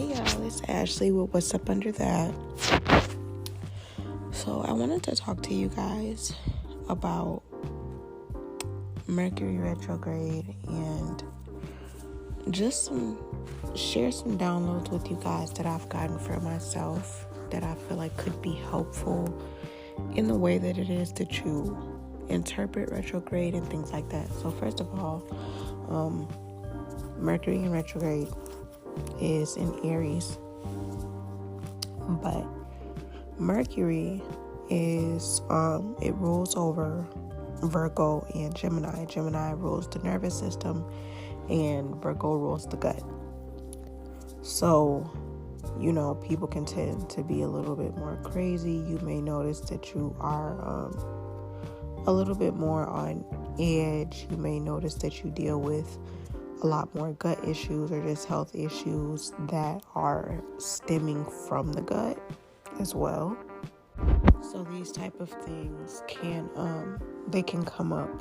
Hey y'all, it's Ashley with What's Up Under That. So I wanted to talk to you guys about Mercury retrograde and just share some downloads with you guys that I've gotten for myself that I feel like could be helpful in the way that it is that you interpret retrograde and things like that. So first of all, Mercury in retrograde is in Aries, but Mercury is it rules over Virgo and Gemini. Gemini rules the nervous system and Virgo rules the gut. So, people can tend to be a little bit more crazy. You may notice that you are a little bit more on edge. You may notice that you deal with a lot more gut issues or just health issues that are stemming from the gut as well. So these type of things can come up.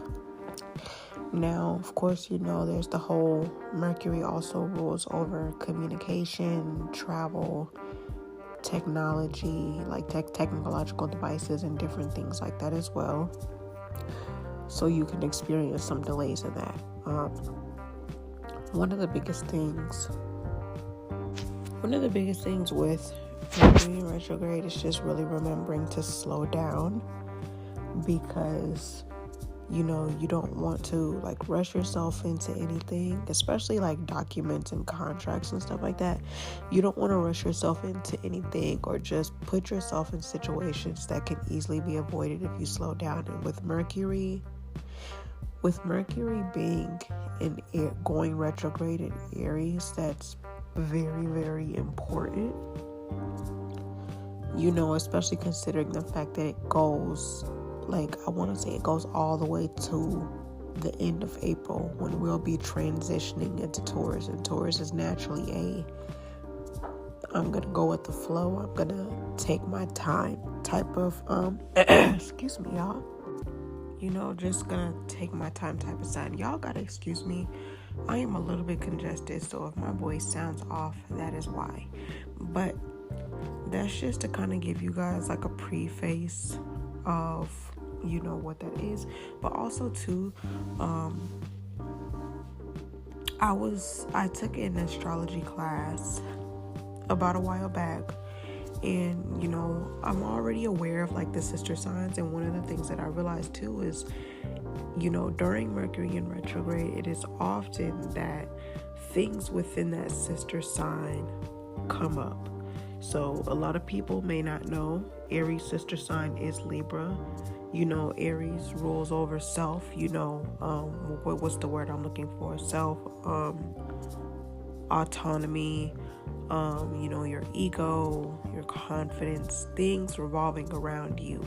Now, of course, there's the whole Mercury also rules over communication, travel, technology, like technological devices and different things like that as well. So you can experience some delays in that. One of the biggest things with Mercury in retrograde is just really remembering to slow down, because you don't want to rush yourself into anything, especially documents and contracts and stuff like that. You don't want to rush yourself into anything or just put yourself in situations that can easily be avoided if you slow down. And with Mercury being going retrograde in Aries, that's very, very important. Especially considering the fact that it goes, it goes all the way to the end of April, when we'll be transitioning into Taurus. And Taurus is naturally I'm going to go with the flow, I'm going to take my time type of, excuse me, y'all. Just gonna take my time type of sign. Y'all gotta excuse me. I am a little bit congested, so if my voice sounds off, that is why. But that's just to kind of give you guys a preface of, what that is. But also too, I took an astrology class about a while back. And, I'm already aware of the sister signs. And one of the things that I realized too is, during Mercury in retrograde, it is often that things within that sister sign come up. So a lot of people may not know Aries' sister sign is Libra. Aries rules over self, what's the word I'm looking for? Self, autonomy, your ego, your confidence, things revolving around you.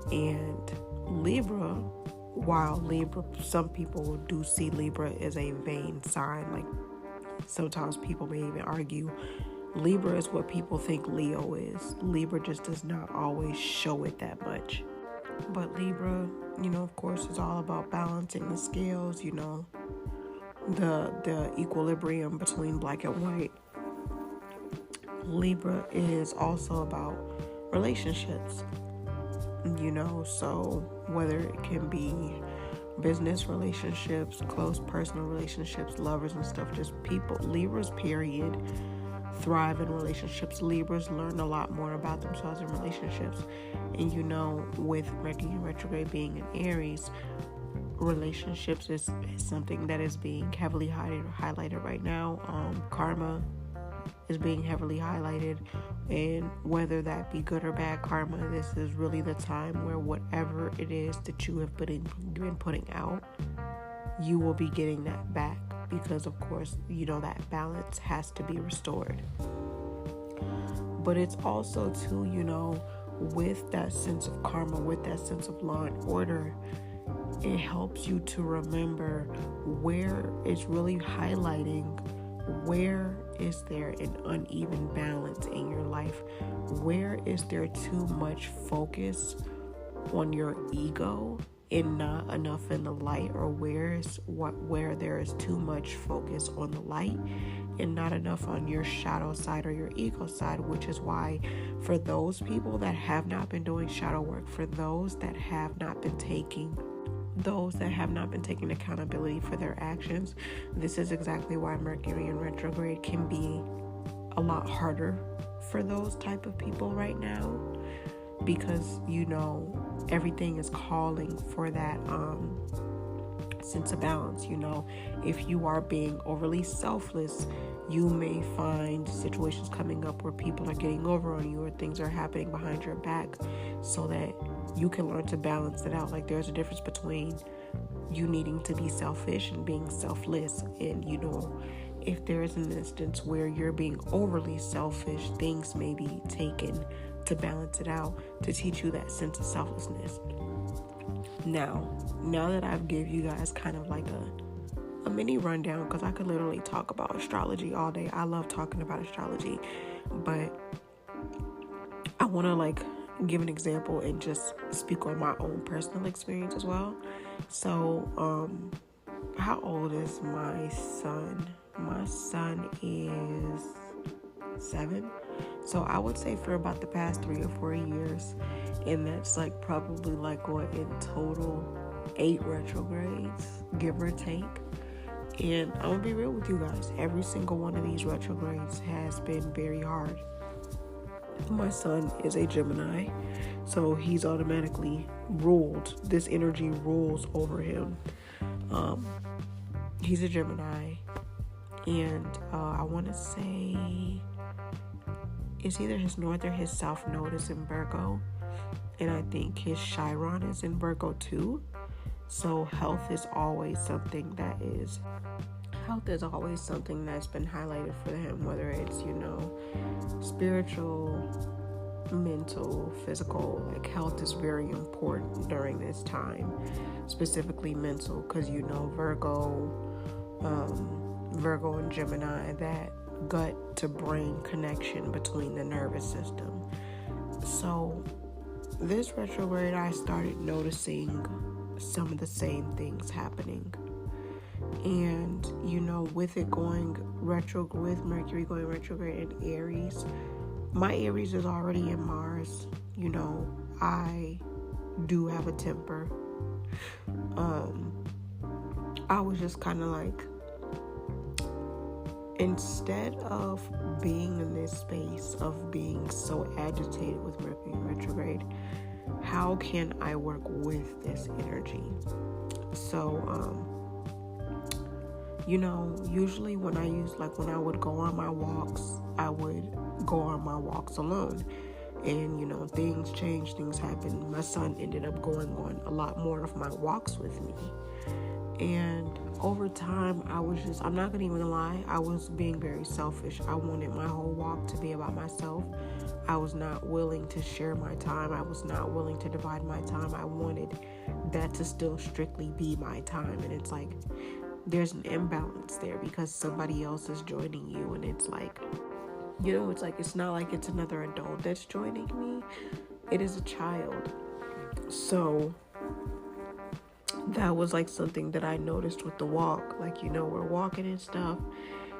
And Libra, while some people do see Libra as a vain sign, sometimes people may even argue Libra is what people think Leo is. Libra just does not always show it that much. But Libra, of course, is all about balancing the scales, the equilibrium between black and white. Libra is also about relationships, so whether it can be business relationships, close personal relationships, lovers and stuff, just people. Libras, period, thrive in relationships. Libras learn a lot more about themselves in relationships. And with Mercury retrograde being in Aries, relationships is something that is being heavily highlighted right now. Karma is being heavily highlighted, and whether that be good or bad karma, this is really the time where whatever it is that you have been putting out, you will be getting that back, because of course that balance has to be restored. But it's also too, with that sense of karma, with that sense of law and order, it helps you to remember where it's really highlighting where is there an uneven balance in your life? Where is there too much focus on your ego and not enough in the light, or where there is too much focus on the light and not enough on your shadow side or your ego side, which is why for those people that have not been doing shadow work, for those that have not been taking accountability for their actions, this is exactly why Mercury in retrograde can be a lot harder for those type of people right now, because everything is calling for that sense of balance. If you are being overly selfless, you may find situations coming up where people are getting over on you or things are happening behind your back, so that you can learn to balance it out. Like, there's a difference between you needing to be selfish and being selfless. And if there is an instance where you're being overly selfish, things may be taken to balance it out, to teach you that sense of selflessness. Now that I've given you guys kind of like a mini rundown, because I could literally talk about astrology all day. I love talking about astrology, but I want to give an example and just speak on my own personal experience as well. So, how old is my son? My son is 7. So I would say for about the past 3 or 4 years, and that's probably what in total 8 retrogrades, give or take. And I'm gonna be real with you guys, every single one of these retrogrades has been very hard. My son is a Gemini, so he's automatically ruled. This energy rules over him. He's a Gemini, and I want to say it's either his north or his south node is in Virgo, and I think his Chiron is in Virgo too. So health is always something that's been highlighted for him, whether it's spiritual, mental, physical. Health is very important during this time, specifically mental, because Virgo and Gemini, that gut to brain connection between the nervous system. So this retrograde, I started noticing some of the same things happening. And with it going with Mercury going retrograde in Aries, my Aries is already in Mars. I do have a temper. I was just kind of instead of being in this space of being so agitated with Mercury retrograde, how can I work with this energy? So, usually when I would go on my walks, I would go on my walks alone. And, things change, things happen. My son ended up going on a lot more of my walks with me. And over time, I'm not going to even lie, I was being very selfish. I wanted my whole walk to be about myself. I was not willing to share my time. I was not willing to divide my time. I wanted that to still strictly be my time. And it's there's an imbalance there because somebody else is joining you. And it's it's not like it's another adult that's joining me. It is a child. So that was something that I noticed with the walk. We're walking and stuff.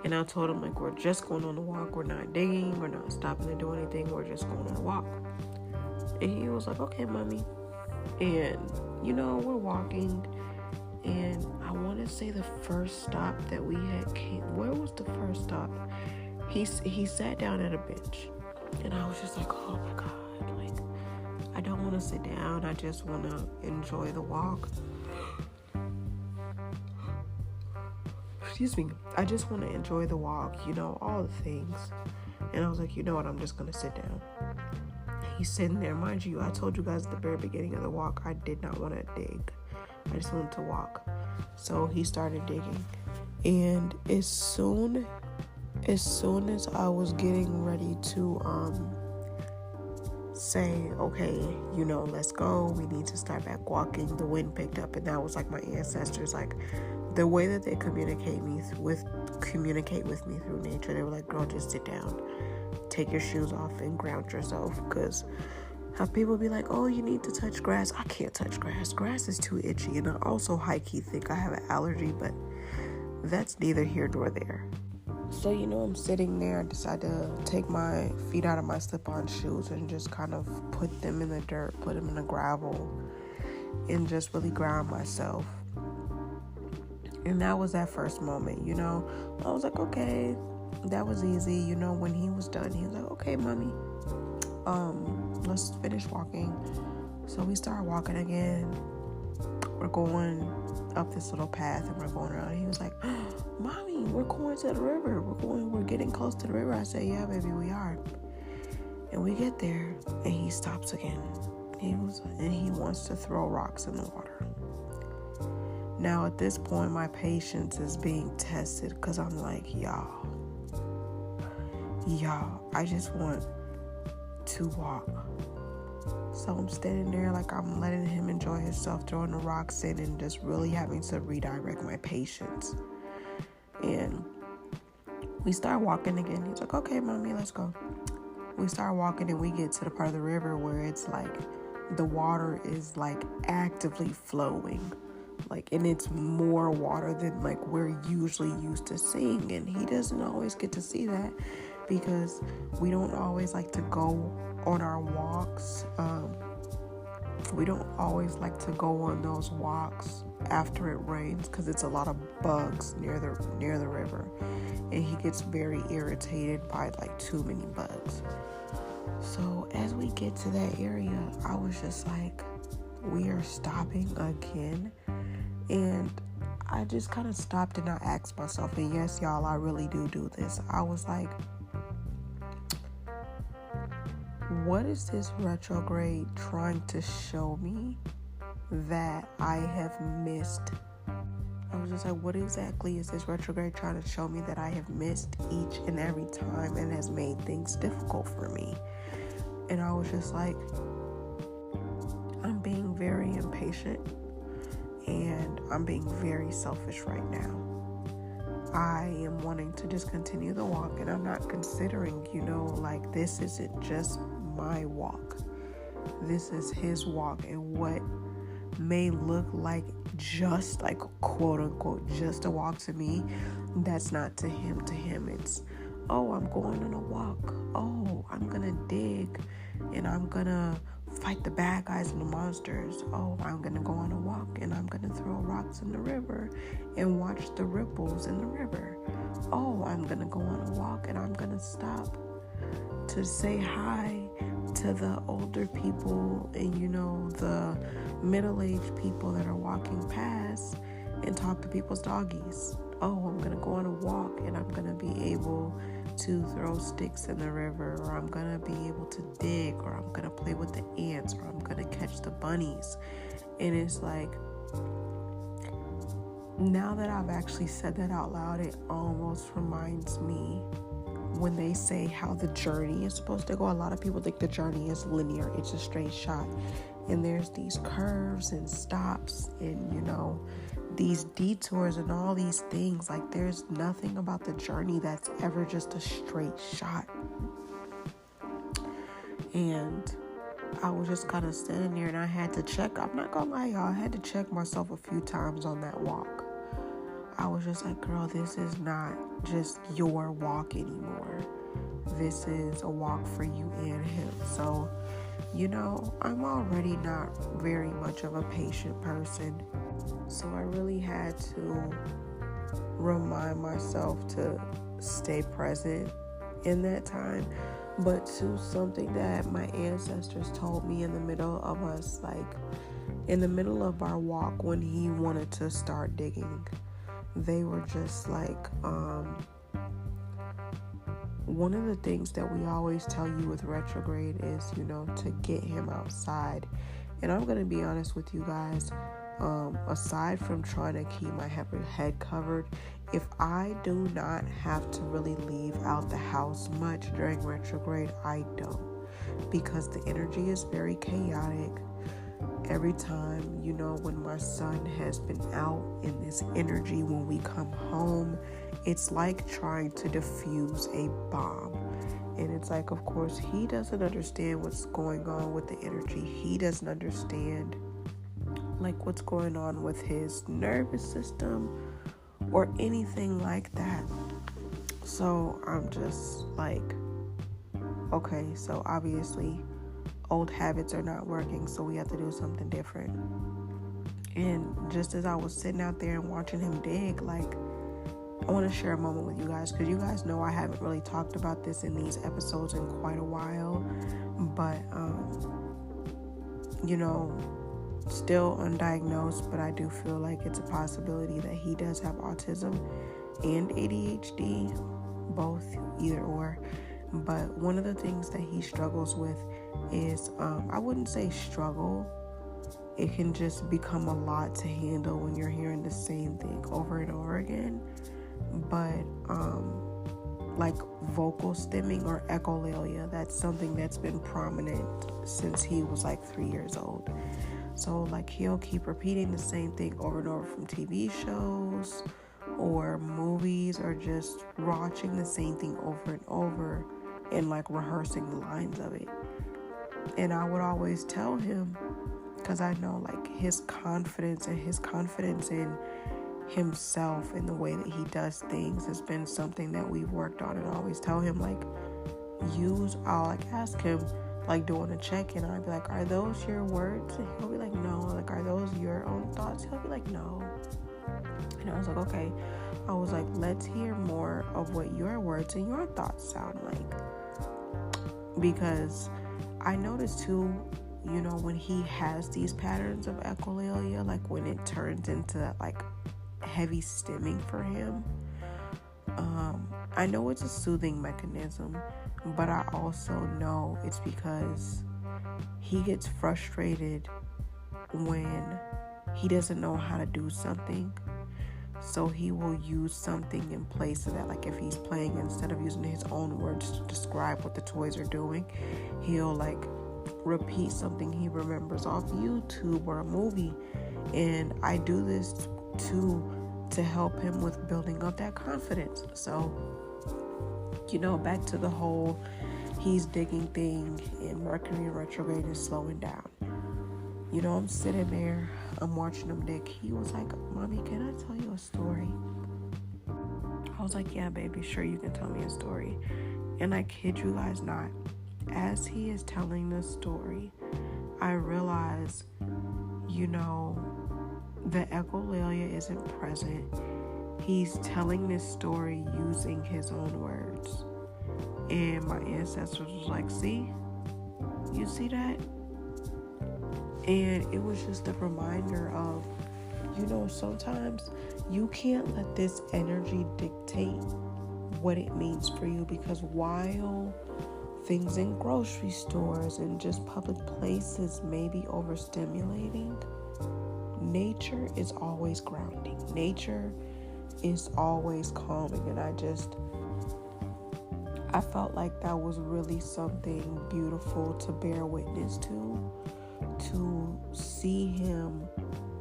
And I told him, we're just going on a walk. We're not digging. We're not stopping to do anything. We're just going on a walk. And he was like, okay, mommy. And, we're walking. And I want to say the first stop that we had where was the first stop? He sat down at a bench. And I was just like, oh my God. I don't want to sit down. I just want to enjoy the walk. Excuse me. I just want to enjoy the walk, all the things. And I was like, I'm just going to sit down. He's sitting there. Mind you, I told you guys at the very beginning of the walk, I did not want to dig. I just wanted to walk. So he started digging. And as soon as I was getting ready to say, okay, let's go. We need to start back walking. The wind picked up, and that was my ancestors, the way that they communicate with me through nature. They were like, girl, just sit down, take your shoes off and ground yourself, because How people be like, oh, you need to touch grass. I can't touch grass. Grass is too itchy. And I also high-key think I have an allergy, but that's neither here nor there. So, I'm sitting there. I decide to take my feet out of my slip-on shoes and just kind of put them in the dirt, put them in the gravel, and just really ground myself. And that was that first moment, I was like, okay, that was easy. When he was done, he was like, okay, mommy, let's finish walking. So we start walking again. We're going up this little path and we're going around. He was like, mommy, we're going to the river. We're getting close to the river. I said, yeah, baby, we are. And we get there and he stops again. He wants to throw rocks in the water. Now, at this point, my patience is being tested because I'm like, y'all, I just want to walk. So I'm standing there like I'm letting him enjoy himself, throwing the rocks in and just really having to redirect my patience. And we start walking again. He's like, okay, mommy, let's go. We start walking and we get to the part of the river where it's like the water is like actively flowing. And it's more water than we're usually used to seeing. And he doesn't always get to see that because we don't always like to go on our walks. We don't always like to go on those walks after it rains because it's a lot of bugs near the river. And he gets very irritated by too many bugs. So as we get to that area, I was just like, we are stopping again. And I just kind of stopped and I asked myself, and yes, y'all, I really do this. I was like, what is this retrograde trying to show me that I have missed? I was just like, what exactly is this retrograde trying to show me that I have missed each and every time and has made things difficult for me? And I was just like, I'm being very impatient. And I'm being very selfish right now. I am wanting to just continue the walk, and I'm not considering, this isn't just my walk. This is his walk, and what may look like just quote unquote just a walk to me, that's not to him. To him, it's, oh, I'm going on a walk. Oh, I'm gonna dig, and I'm gonna fight the bad guys and the monsters. Oh, I'm gonna go on a walk and I'm gonna throw rocks in the river and watch the ripples in the river. Oh, I'm gonna go on a walk and I'm gonna stop to say hi to the older people and the middle-aged people that are walking past and talk to people's doggies. Oh, I'm gonna go on a walk and I'm gonna be able to throw sticks in the river, or I'm gonna be able to dig, or I'm gonna play with the ants, or I'm gonna catch the bunnies. And it's like, now that I've actually said that out loud, it almost reminds me when they say how the journey is supposed to go. A lot of people think the journey is linear, it's a straight shot, and there's these curves and stops and these detours and all these things. There's nothing about the journey that's ever just a straight shot. And I was just kind of standing there and I had to check. I'm not gonna lie, y'all, I had to check myself a few times on that walk. I was just like, girl, this is not just your walk anymore. This is a walk for you and him. So, I'm already not very much of a patient person. So I really had to remind myself to stay present in that time. But to something that my ancestors told me in the middle of us, in the middle of our walk when he wanted to start digging, they were just like, one of the things that we always tell you with retrograde is, to get him outside. And I'm going to be honest with you guys, aside from trying to keep my head covered, if I do not have to really leave out the house much during retrograde, I don't. Because the energy is very chaotic. Every time, when my son has been out in this energy, when we come home, it's like trying to defuse a bomb. And it's like, of course, he doesn't understand what's going on with the energy. He doesn't understand like what's going on with his nervous system or anything like that. So I'm just like, okay, so obviously old habits are not working, so we have to do something different. And just as I was sitting out there and watching him dig, like, I want to share a moment with you guys, because you guys know I haven't really talked about this in these episodes in quite a while, but still undiagnosed, but I do feel like it's a possibility that he does have autism and ADHD, both, either or. But one of the things that he struggles with is, I wouldn't say struggle, it can just become a lot to handle when you're hearing the same thing over and over again. But like vocal stimming or echolalia, that's something that's been prominent since he was like 3 years old. So like he'll keep repeating the same thing over and over from TV shows or movies, or just watching the same thing over and over and like rehearsing the lines of it. And I would always tell him, because I know like his confidence in himself and the way that he does things has been something that we've worked on. And I always tell him like, I'll like ask him like doing a check-in, I'd be like, are those your words? And he'll be like, no. Like, are those your own thoughts? He'll be like, no. And I was like, okay. I was like, let's hear more of what your words and your thoughts sound like. Because I noticed too, when he has these patterns of echolalia, like when it turns into like heavy stimming for him, I know it's a soothing mechanism, but I also know it's because he gets frustrated when he doesn't know how to do something. So he will use something in place of that. Like if he's playing, instead of using his own words to describe what the toys are doing, he'll like repeat something he remembers off YouTube or a movie. And I do this to help him with building up that confidence. So, back to the whole he's digging thing, and Mercury and Retrograde is slowing down. I'm sitting there, I'm watching him dig. He was like, Mommy, can I tell you a story? I was like, yeah, baby, sure, you can tell me a story. And I kid you guys not, as he is telling the story, I realize, the echolalia isn't present. He's telling this story using his own words. And my ancestors was like, see? You see that? And it was just a reminder of, sometimes you can't let this energy dictate what it means for you, because while things in grocery stores and just public places may be overstimulating, nature is always grounding. Nature is always calming. And I felt like that was really something beautiful to bear witness to see him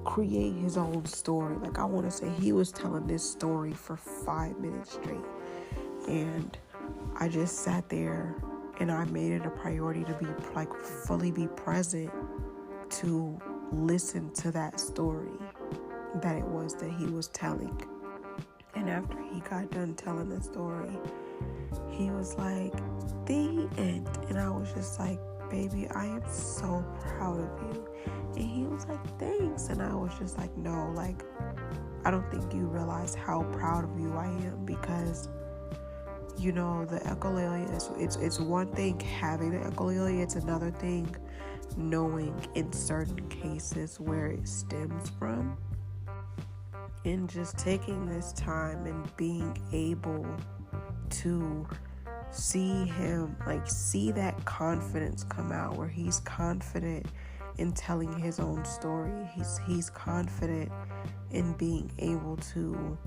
create his own story. Like, I want to say he was telling this story for 5 minutes straight. And I just sat there and I made it a priority to be like fully be present to listen to that story that it was that he was telling. And after he got done telling the story, he was like, the end. And I was just like, baby, I am so proud of you. And he was like, thanks. And I was just like, no, like, I don't think you realize how proud of you I am, because the echolalia it's one thing having the echolalia, it's another thing knowing in certain cases where it stems from. And just taking this time and being able to see him, like, see that confidence come out, where he's confident in telling his own story. He's confident in being able to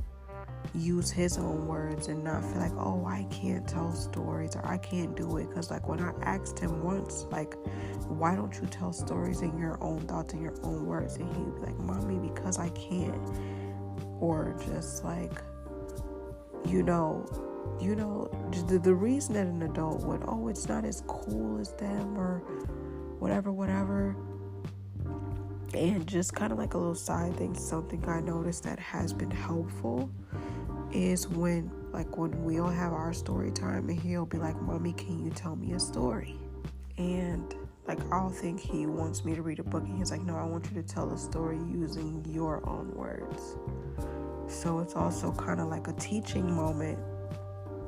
use his own words and not feel like, oh, I can't tell stories or I can't do it. Because like when I asked him once, like, why don't you tell stories in your own thoughts and your own words? And he'd be like, Mommy, because I can't. Or just like, the reason that an adult would, it's not as cool as them or whatever. And just kind of like a little side thing, something I noticed that has been helpful is when we all have our story time and he'll be like, Mommy, can you tell me a story? And I'll think he wants me to read a book and he's like, no, I want you to tell a story using your own words. So it's also kind of like a teaching moment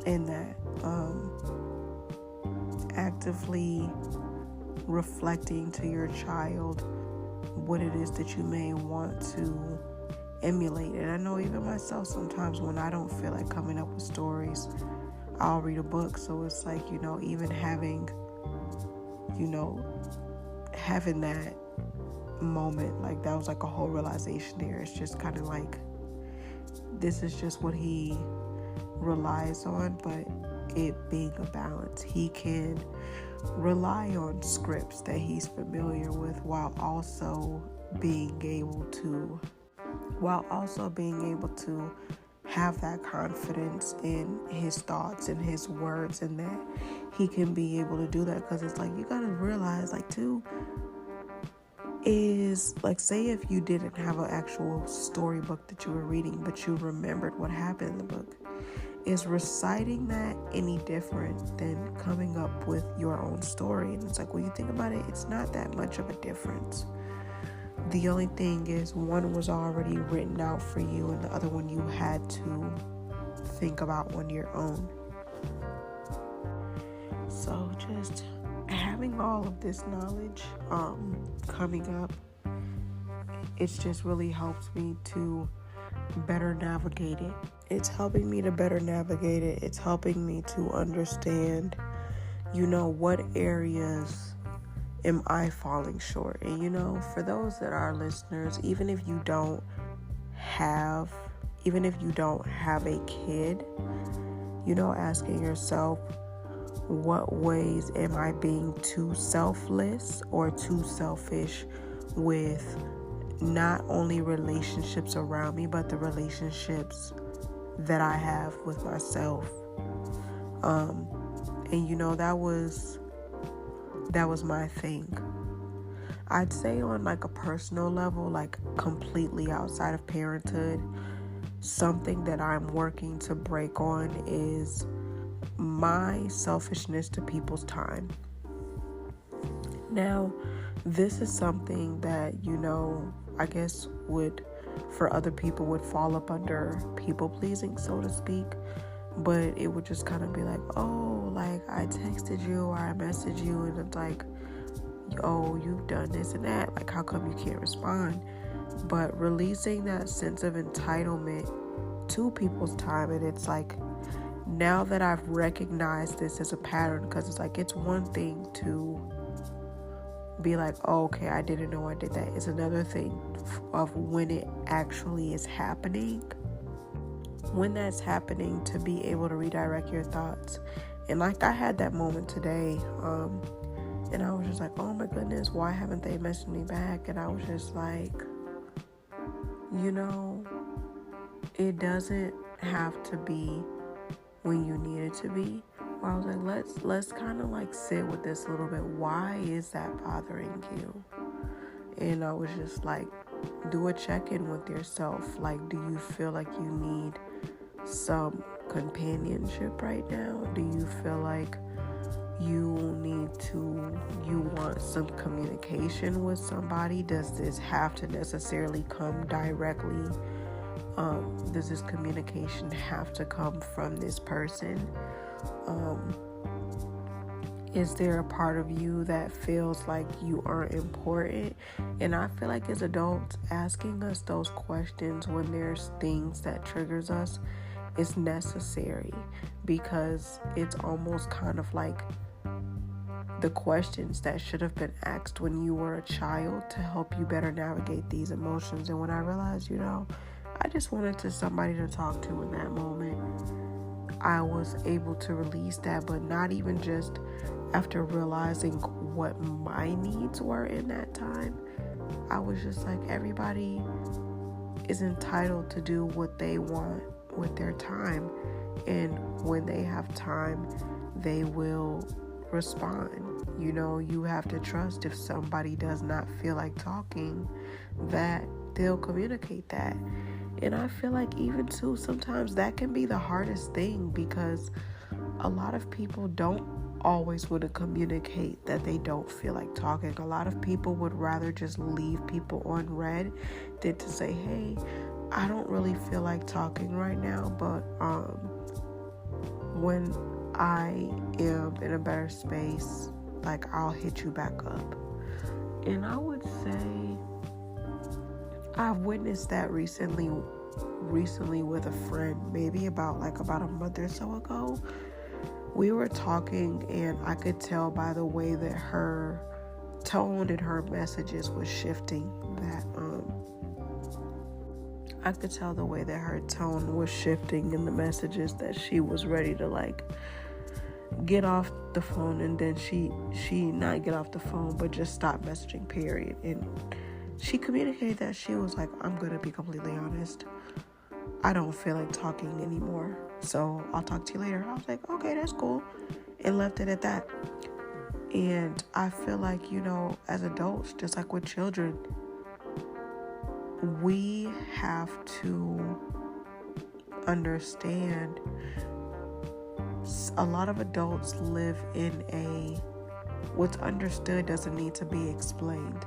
in that, actively reflecting to your child what it is that you may want to emulate. And I know even myself, sometimes when I don't feel like coming up with stories, I'll read a book. So it's like, even having that moment, that was like a whole realization there. It's just kind of like, this is just what he relies on, but it being a balance. He can rely on scripts that he's familiar with while also being able to have that confidence in his thoughts and his words, and that he can be able to do that. Because it's like, you gotta realize, too, is say if you didn't have an actual storybook that you were reading, but you remembered what happened in the book, is reciting that any different than coming up with your own story? And it's like, when you think about it, it's not that much of a difference. The only thing is, one was already written out for you and the other one you had to think about on your own. So just having all of this knowledge coming up, it's just really helped me to better navigate it. It's helping me to better navigate it. It's helping me to understand, what areas am I falling short? And, for those that are listeners, even if you don't have a kid, asking yourself, what ways am I being too selfless or too selfish with not only relationships around me, but the relationships that I have with myself. And that was my thing. I'd say on a personal level, completely outside of parenthood, something that I'm working to break on is my selfishness to people's time. Now, this is something that, I guess for other people would fall up under people pleasing, so to speak. But it would just kind of be like, I texted you or I messaged you and it's like, you've done this and that. How come you can't respond? But releasing that sense of entitlement to people's time, and it's like, now that I've recognized this as a pattern, because it's like, it's one thing to be like, okay, I didn't know I did that. It's another thing of when it actually is happening. When that's happening, to be able to redirect your thoughts. And I had that moment today, and I was just like, oh my goodness, why haven't they messaged me back? And I was just like, it doesn't have to be when you need it to be. Or I was like, let's kind of sit with this a little bit. Why is that bothering you? And I was just like, do a check-in with yourself. Do you feel like you need some companionship right now? Do you feel like you want some communication with somebody? Does this have to necessarily come directly? Does this communication have to come from this person? Is there a part of you that feels like you aren't important? And I feel like as adults, asking us those questions when there's things that triggers us is necessary, because it's almost kind of like the questions that should have been asked when you were a child to help you better navigate these emotions. And when I realized, I just wanted somebody to talk to in that moment, I was able to release that, but not even just after realizing what my needs were in that time. I was just like, everybody is entitled to do what they want with their time. And when they have time, they will respond. You have to trust if somebody does not feel like talking, that they'll communicate that. And I feel like even too, sometimes that can be the hardest thing, because a lot of people don't always want to communicate that they don't feel like talking. A lot of people would rather just leave people on red than to say, hey, I don't really feel like talking right now, but when I am in a better space, like, I'll hit you back up. And I would say I've witnessed that recently with a friend, maybe about a month or so ago. We were talking, and I could tell by the way that her tone and her messages was shifting, that I could tell the way that her tone was shifting in the messages, that she was ready to like get off the phone, and then she not get off the phone, but just stop messaging, period. And she communicated that she was like, I'm gonna be completely honest, I don't feel like talking anymore, so I'll talk to you later. I was like, okay, that's cool, and left it at that. And I feel like, as adults, just like with children, we have to understand, a lot of adults live in what's understood doesn't need to be explained.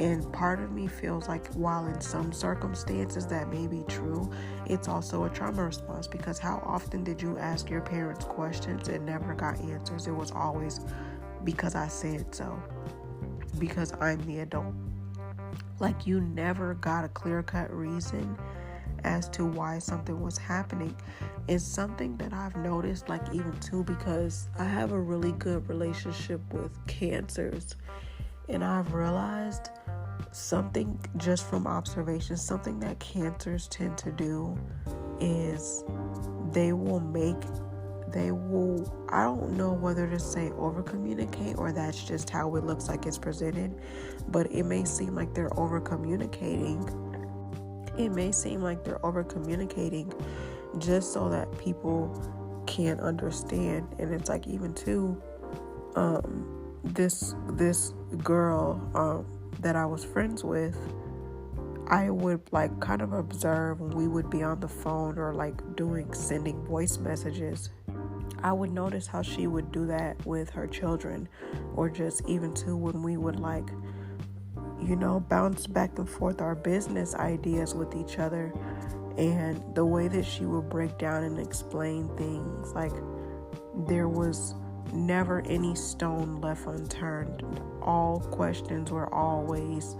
And part of me feels like, while in some circumstances that may be true, it's also a trauma response, because how often did you ask your parents questions and never got answers? It was always because I said so, because I'm the adult. Like, you never got a clear-cut reason as to why something was happening. It's something that I've noticed, like, even too, because I have a really good relationship with cancers, and I've realized something, just from observation, something that cancers tend to do is they will, I don't know whether to say over communicate, or that's just how it looks like it's presented, but it may seem like they're over communicating. Just so that people can understand. And it's like, even too, this girl that I was friends with, I would like kind of observe when we would be on the phone or like sending voice messages. I would notice how she would do that with her children, or just even too when we would like, bounce back and forth our business ideas with each other. And the way that she would break down and explain things, like, there was never any stone left unturned. All questions were always,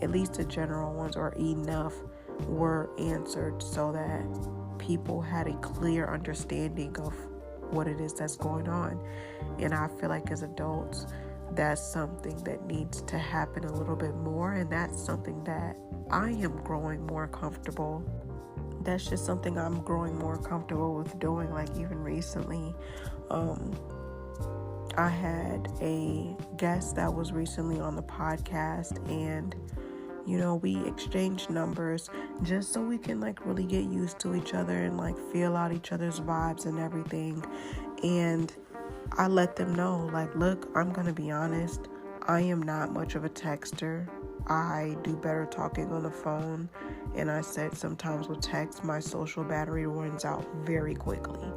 at least the general ones, or enough, were answered so that people had a clear understanding of what it is that's going on. And I feel like as adults, that's something that needs to happen a little bit more, and that's something that I am growing more comfortable. That's just something I'm growing more comfortable with doing. Like, even recently, I had a guest that was recently on the podcast, and we exchanged numbers just so we can like really get used to each other and like feel out each other's vibes and everything. And I let them know, like, look, I'm gonna be honest, I am not much of a texter. I do better talking on the phone. And I said, sometimes with text, my social battery runs out very quickly.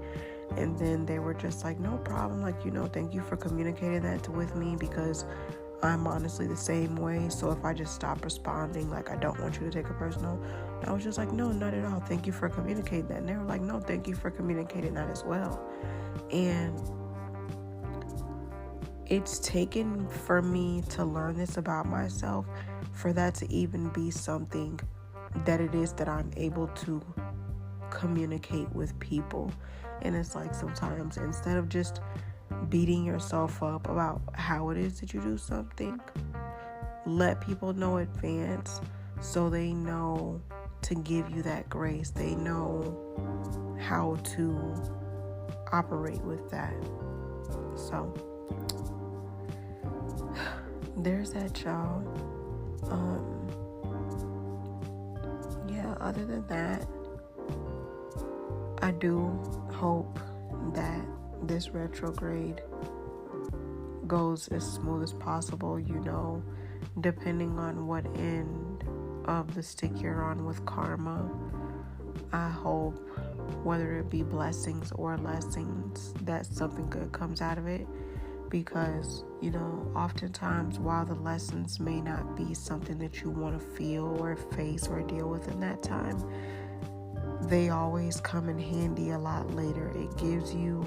And then they were just like, no problem. Like, thank you for communicating that with me, because I'm honestly the same way. So if I just stop responding, like, I don't want you to take it personal. I was just like, no, not at all. Thank you for communicating that. And they were like, no, thank you for communicating that as well. And it's taken for me to learn this about myself, for that to even be something that it is that I'm able to communicate with people. And it's like, sometimes instead of just beating yourself up about how it is that you do something, let people know in advance so they know to give you that grace. They know how to operate with that. So there's that, y'all. Other than that, I do hope that this retrograde goes as smooth as possible, depending on what end of the stick you're on with karma. I hope, whether it be blessings or lessons, that something good comes out of it. Because, oftentimes while the lessons may not be something that you want to feel or face or deal with in that time, they always come in handy a lot later. It gives you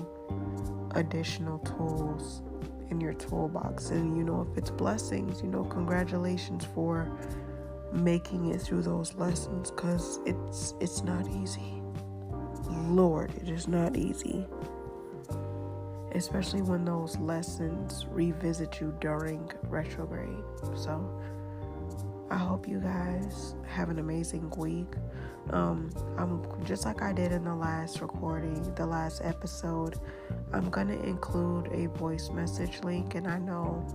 additional tools in your toolbox. And, if it's blessings, congratulations for making it through those lessons, because it's not easy. Lord, it is not easy. Especially when those lessons revisit you during retrograde. So I hope you guys have an amazing week. I'm just like I did in the last episode, I'm gonna include a voice message link. And I know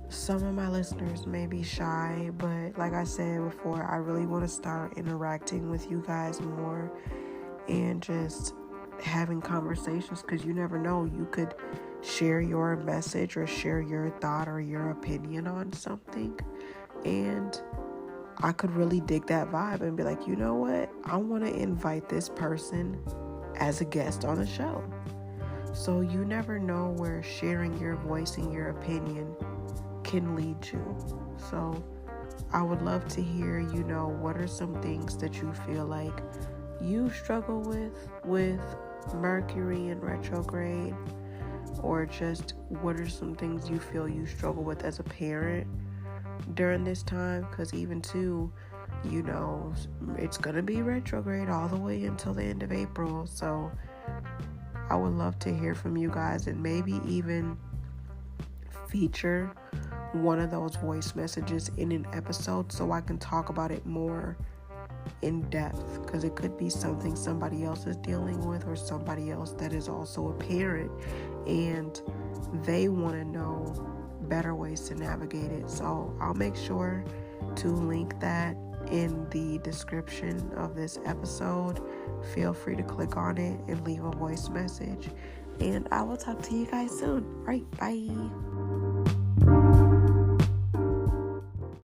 some of my listeners may be shy, but like I said before, I really want to start interacting with you guys more and just having conversations, because you never know, you could share your message or share your thought or your opinion on something, and I could really dig that vibe and be like, you know what, I want to invite this person as a guest on the show. So you never know where sharing your voice and your opinion can lead you. So I would love to hear, what are some things that you feel like you struggle with Mercury and retrograde, or just what are some things you feel you struggle with as a parent during this time, because even too, it's gonna be retrograde all the way until the end of April. So I would love to hear from you guys, and maybe even feature one of those voice messages in an episode so I can talk about it more in depth, because it could be something somebody else is dealing with, or somebody else that is also a parent and they want to know better ways to navigate it. So I'll make sure to link that in the description of this episode. Feel free to click on it and leave a voice message, and I will talk to you guys soon. All right, bye.